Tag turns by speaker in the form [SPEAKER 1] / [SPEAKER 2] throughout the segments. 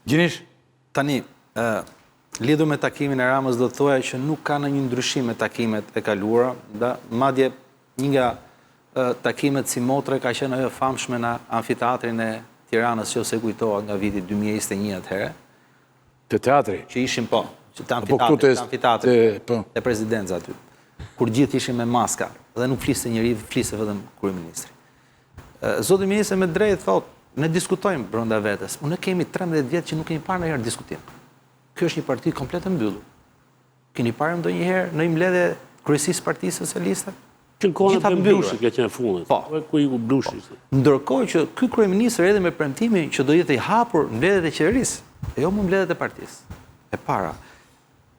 [SPEAKER 1] Gjinish?
[SPEAKER 2] Tani, lidhur me takimin e Ramës do të thoja që nuk ka në një ndryshim me takimet e kaluara, madje një nga takimet si motre ka qenë ajo famshme në amfiteatrin e Tiranës, që ose kujtohet nga viti 2021 atëherë.
[SPEAKER 1] Të teatri?
[SPEAKER 2] Që ishim që të amfiteatri e presidenca aty, kur gjithë ishim me maska, dhe nuk fliste njëri, fliste vetëm kryeministri. Zoti ministri me drejt thot, ne diskutojmë brenda vetes, ne kemi 13 vjet që nuk kemi parë ndonjëherë diskutim. Kjo është një parti komplet e mbyllur. Keni parë ndonjëherë në një mbledhje kryesisë Partisë Socialiste?
[SPEAKER 3] Që në kohën e Blushit ka qenë fundet.
[SPEAKER 2] Po.
[SPEAKER 3] Ku iku Blushi.
[SPEAKER 2] Ndërkohë që ky kryeministër edhe me premtimin që do jetë i hapur mbledhjet e qeverisë, e jo më mbledhjet e partisë. E para,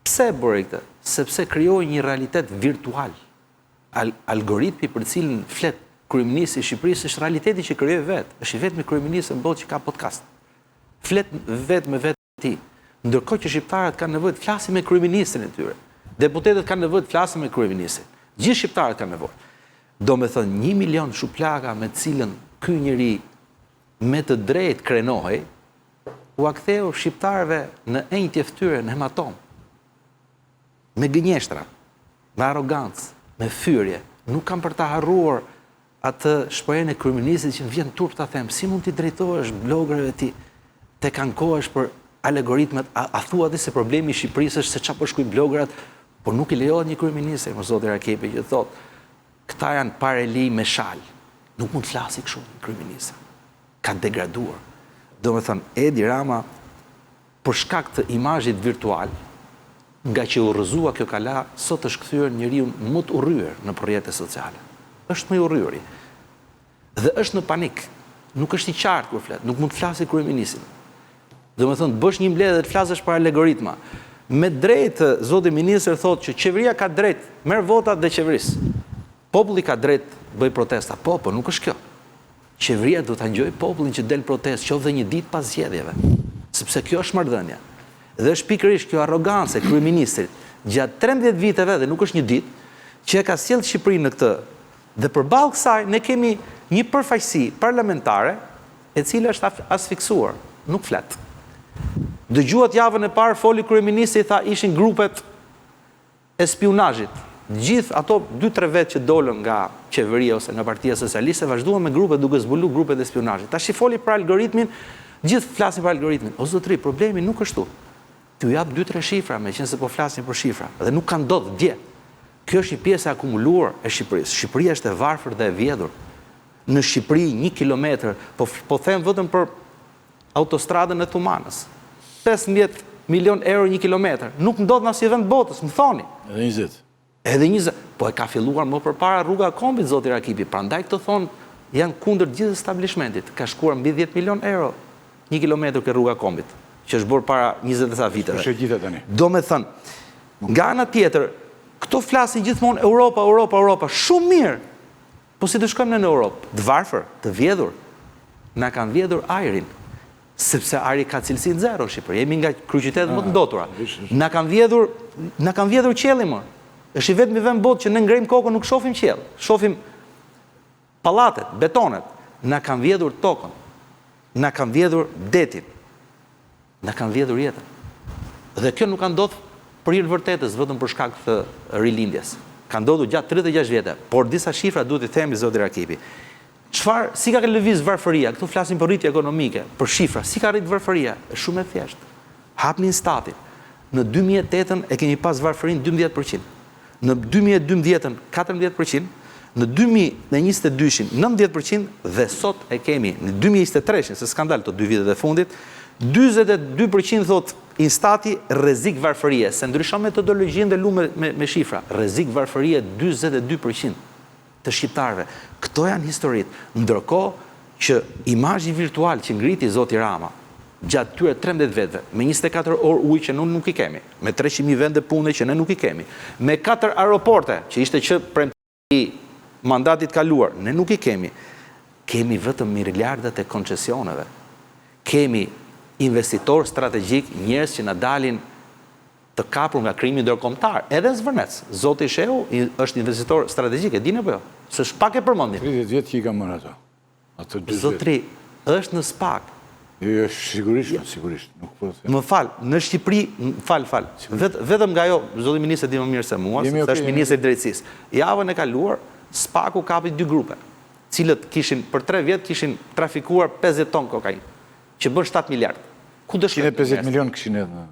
[SPEAKER 2] pse bëri këtë? Sepse krijoi një realitet virtual. Algoritmi për cilin flet kryeministri i Shqipërisë është realiteti që krijoi vetë. Është i vetmi kryeminist në botë që ka podcast. Flet vetë me vetë e tij. Ndërkohë që shqiptarët kanë nevojë të flasin me kryeministrin e tyre. Deputetët kanë nevojë të flasin me kryeministrin. Gjithë shqiptarët kanë nevojë. Do me thënë 1 milion shuplaka me cilën ky njeri me të drejtë krenohej, u aktheu shqiptarëve në enjtje fytyre, në hematom. Me gënjeshtra, me arrogancë, me fyrje. Nuk kam për ta harruar atë shprehjen e kryeministit që vjen turp ta them, si mund t'i drejtohesh blogerëve ti, tek ankohesh për algoritmet, a thua dhe se problemi i Shqipërisë është se çfarë po shkruajnë blogerat, por nuk i lejohet një kryeministër, më zoti Rakepi, që thotë, këta janë pareli me shal. Nuk mund të flasi kështu një kryeministër. Ka degraduar. Do me thënë, Edi Rama, për shkak të imazhit virtual, nga që u rrëzua kjo kala, sot është kthyer njeriu më të urryer në projekte sociale. Është më i urryeri. Dhe është në panik. Nuk është i qartë kur flet, nuk mund të flasë kryeministri. Do me thënë, bësh një mbledhje dhe të flasësh për algoritma. Me drejt, zoti ministër thotë që qeveria ka drejt, merr votat dhe qeverisë. Populli ka drejt bëj protesta. Po, nuk është kjo. Qeveria do ta ngjojë popullin që del protestë, qoftë dhe një ditë pas zgjedhjeve. Sepse kjo është marrëdhënia. Dhe është pikërisht kjo arrogancë e kryeministrit gjatë 13 viteve dhe nuk është një ditë që e ka sjellë Shqipërinë në këtë. Dhe përballë kësaj ne kemi një përfaqësi parlamentare e cila është asfiksuar, nuk flet. Dëgjuat javën e parë foli kryeministri, tha ishin grupet e spionazhit. Gjithë ato 2-3 vetë që dolën nga qeveria ose nga Partia Socialiste vazhduan me grupet duke zbuluar grupet e spionazhit. Tash i foli për algoritmin, gjithë flasin për algoritmin. O zotëri, problemi nuk është tu. T'u jap 2-3 shifra, meqense po flasin për shifra, dhe nuk ka ndodhur dje. Kjo është një pjesë e akumuluar e Shqipërisë. Shqipëria është e varfër dhe e vjedhur. Në Shqipëri 1 kilometër, po them vetëm për autostradën e Tumanës. 15 milion euro 1 kilometër. Nuk ndodh në asnjë vend botës, më thoni.
[SPEAKER 1] Edhe 20.
[SPEAKER 2] Edhe 20. Po e ka filluar më përpara rruga e Kombit, zoti Rakipi. Prandaj këto thonë janë kundër gjithë establishmentit. Ka shkuar mbi 10 milion euro 1 kilometër ke rruga e Kombit, që është bërë para 20 sa viteve.
[SPEAKER 1] Është gjithë tani.
[SPEAKER 2] Do me thënë, nga ana tjetër, këto flasin gjithmonë Europa, shumë mirë. Po si të shkojmë në Europë, të varfër, të vjedhur, na kanë vjedhur ajrin. Sepse ajri ka cilësi 0 në Shqipëri, jemi nga kryeqytetet më të ndotura. Na kanë vjedhur qielli më. Është i vetmi vend botë që ne ngrejmë kokën nuk shohim qiell. Shohim pallatet, betonet. Na kanë vjedhur tokën. Na kanë vjedhur detin. Na kanë vjedhur jetën. Dhe kjo nuk ka ndodhur për hir vërtetës, vetëm për shkak të rilindjes. Ka ndodhur gjatë 36 vjetë, por disa shifra duhet i themi zoti Rakipi. Si ka lëviz varfëria? Këtu flasim për rritje ekonomike, për shifra. Si ka rrit varfëria? Është shumë e thjeshtë. Hapnin statin. Në 2008 e kemi pas varfërinë 12%. Në 2012 14%, në 2022 19% dhe sot e kemi në 2023, se skandal të 2 vitet e fundit, 42% thot instati rrezik varfërie, se ndryshon metodologjinë dhe lu me shifra. Rrezik varfërie 42% të shqiptarëve. Këto janë historitë. Ndërkohë që imazhi virtual që ngriti zoti Rama gjatë tyre 13 vetëve, me 24 orë ujë që nuk i kemi, me 300.000 vende pune që ne nuk i kemi, me 4 aeroporte që ishte që premtimi i mandatit kaluar, ne nuk i kemi. Kemi vetëm miliardat e koncesioneve. Kemi investitor strategjik, njerëz që na dalin të kapur nga krimi ndërkombëtar, edhe në Zvërnec. Zoti Shehu është investitor strategjik, e dini apo jo? Se shpak e përmendim.
[SPEAKER 1] 30 vjet që i ka marrë ato.
[SPEAKER 2] Zotri, është në SPAK
[SPEAKER 1] Jo, sigurisht, nuk po të them.
[SPEAKER 2] Më fal, në Shqipëri, fal. Vetëm nga ajo, zoti ministri di më mirë se mua, se është ministri i drejtësisë. Javën e kaluar, Spaku kapi 2 grupe, cilët kishin për 3 vjet kishin trafikuar 50 ton kokainë, që bën 7 miliard. Ku do shkojnë?
[SPEAKER 1] 150 milion kishin edhe.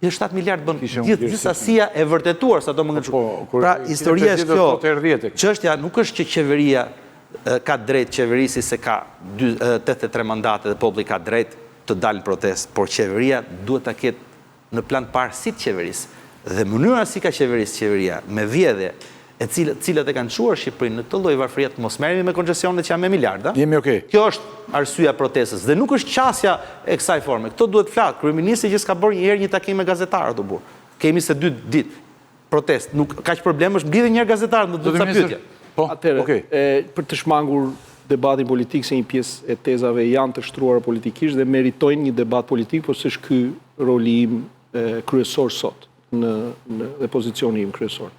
[SPEAKER 2] Jo 7 miliard bën gjithë sasia e vërtetuar sa do më ngënçu. Pra historia është kjo. Çështja nuk është që qeveria ka drejt qeverisi se ka 83 mandate dhe populli ka drejt të dalë në protest, por qeveria duhet ta ketë në plan parësi të qeverisë. Dhe mënyra si ka qeveria me vjedhje e cilat e kanë çuar Shqipërinë në këtë lloj varfërie të mos merremi me koncesionet që janë me miliarda.
[SPEAKER 1] Jemi okay.
[SPEAKER 2] Kjo është arsyeja protestës dhe nuk është qasja e kësaj forme. Këto duhet flas. Kryeministri që s'ka bërë një herë një takim me gazetarët u bur. Kemi se 2 ditë protest. Nuk kaq problem është mbi dhe një herë gazetarët në disa pyetje.
[SPEAKER 1] Po,
[SPEAKER 4] për të shmangur debatin politik se një pjesë e tezave janë të shtruara politikisht dhe meritojnë një debat politik, por s'është ky roli im kryesor sot në pozicioni im kryesor.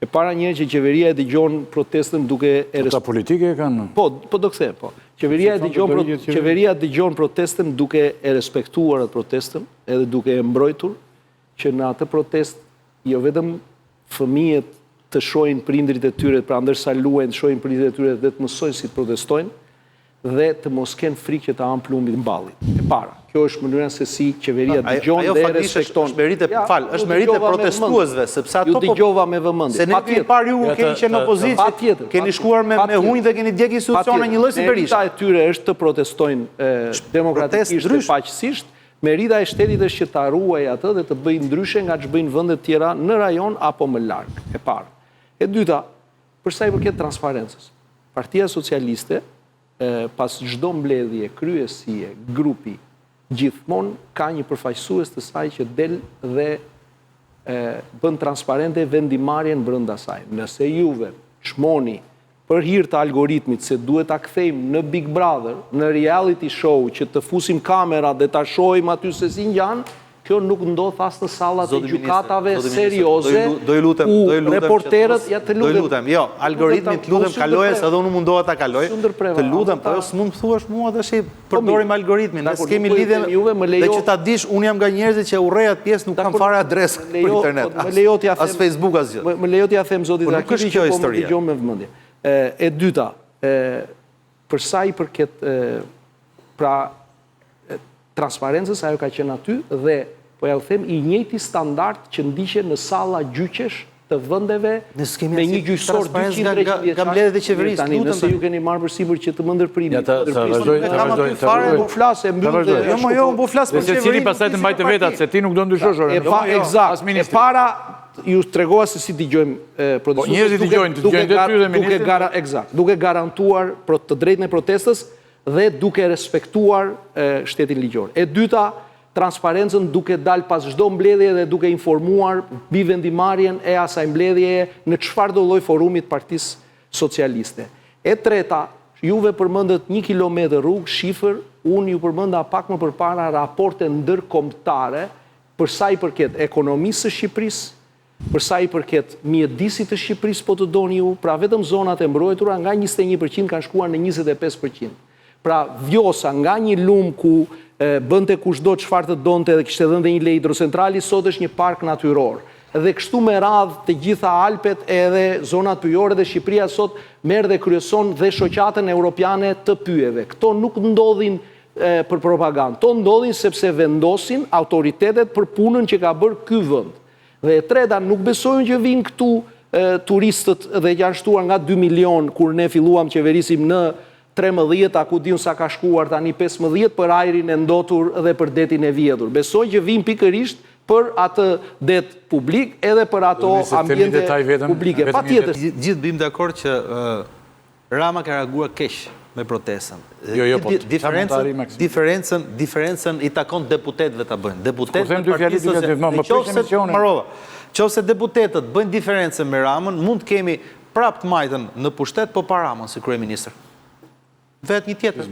[SPEAKER 4] E para një që qeveria e dëgjon protestën duke
[SPEAKER 1] ta politike e kanë.
[SPEAKER 4] Po do kthem, po. Qeveria dëgjon protestën duke e respektuar atë protestën, edhe duke e mbrojtur që në atë protest jo vetëm fëmijët të shohin prindrit e tyre, pra ndërsa luajnë, të shohin prindrit e tyre dhe të mësojnë si të protestojnë dhe të mos kenë frikë që ta hanë plumbin mballit. E para, kjo është mënyra se si qeveria dëgjon dhe respekton.
[SPEAKER 2] Është meritë e protestuesve, sepse ato
[SPEAKER 4] ju dëgjova me vëmendje.
[SPEAKER 2] Se ne kemi parë ju keni qenë në opozitë, keni shkuar me hunj dhe keni djegë institucione një lloj si Berisha.
[SPEAKER 4] Merita e tyre është të protestojnë demokratikisht dhe paqësisht. Merita e shtetit është që ta ruajë atë dhe të bëjë ndryshe nga ç'bëjnë vendet tjera në rajon apo më larg. E para. E dyta, për sa i përket transparencës. Partia Socialiste, pas çdo mbledhje, kryesie, grupi, gjithmonë ka një përfaqësues të saj që del dhe bën transparente vendimarrjen brenda saj. Nëse juve çmoni për hir të algoritmit se duhet ta kthejmë në Big Brother, në reality show që të fusim kamerat dhe ta shohim aty se si ngjan, kjo nuk ndodh as në sallat e gjykatave serioze.
[SPEAKER 2] Do ju lutem,
[SPEAKER 4] reporterët ja të lutem.
[SPEAKER 2] Jo, algoritmi të lutem kalojes, edhe unë mundoha ta kaloj. Të lutem, po s'mund të thuash mua tash përdorim algoritmin, ne kemi lidhje dhe që ta dish, unë jam nga njerëzit që urrej atë pjesë, nuk kam fare adresë për internet.
[SPEAKER 4] Më lejo t'ja them,
[SPEAKER 2] as Facebook as gjë.
[SPEAKER 4] Më lejo t'ja them zotit Rakiti që po më dëgjon me vëmendje. E dyta, për sa i përket pra transparencës, ajo ka qenë aty dhe po ja u them i njëjti standard që ndiqet në salla gjyqesh të vendeve me një gjyqësor 200-300
[SPEAKER 2] nga mbledhjet e qeverisë.
[SPEAKER 4] Nëse ju keni marrë përsipër që të më ndërprimi.
[SPEAKER 1] Nuk
[SPEAKER 4] flasë e mbyll.
[SPEAKER 2] Jo, po flas për qeverinë.
[SPEAKER 1] Secili pastaj të mbajtë vetat se ti nuk do ndryshosh orën.
[SPEAKER 4] Eksakt. E para ju tregova se si dëgjojmë protestën.
[SPEAKER 1] Njerëzit dëgjojnë detyrën e ministrit.
[SPEAKER 4] Eksakt. Duke garantuar të drejtën e protestës dhe duke respektuar shtetin ligjor. E dyta, transparencën duke dalë pas çdo mbledhje dhe duke informuar mbi vendimarrjen e asaj mbledhjeje në çfarë do lloj forumit Partisë Socialiste. E treta, juve përmendët 1 kilometër rrugë, shifër, unë ju përmenda pak më përpara raporte ndërkombëtare për sa i përket ekonomisë së Shqipërisë, për sa i përket mjedisit të Shqipërisë, po të doni ju, pra vetëm zonat e mbrojtura nga 21% kanë shkuar në 25%. Pra Vjosa nga një lum ku bënte kushdo çfarë të donte dhe kishte dhënë një lejë hidrocentrali, sot është një park natyror. Dhe kështu me radhë të gjitha Alpet edhe zonat pyjore dhe Shqipëria sot merr dhe kryeson dhe shoqatën europiane të pyjeve. Këto nuk ndodhin për propagandë, to ndodhin sepse vendosin autoritetet për punën që ka bërë ky vend. Dhe e treta, nuk besojnë që vinë këtu turistët dhe janë shtuar nga 2 milion kur ne filluam qeverisim në 13, a ku diun sa ka shkuar tani 15 për ajrin e ndotur dhe për detin e vjedhur. Besoj që vinë pikërisht për atë det publik edhe për ato ambjente publike. Patjetër.
[SPEAKER 2] Gjithë bim dakord që Rama ka reaguar keq me protestën. Diferencën i takon deputetëve ta bëjnë. Deputetët Nëse deputetët bëjnë diferencën me Ramën, mund të kemi prapë të majtën në pushtet, po pa Ramën si kryeministër. Vetë një tjetër.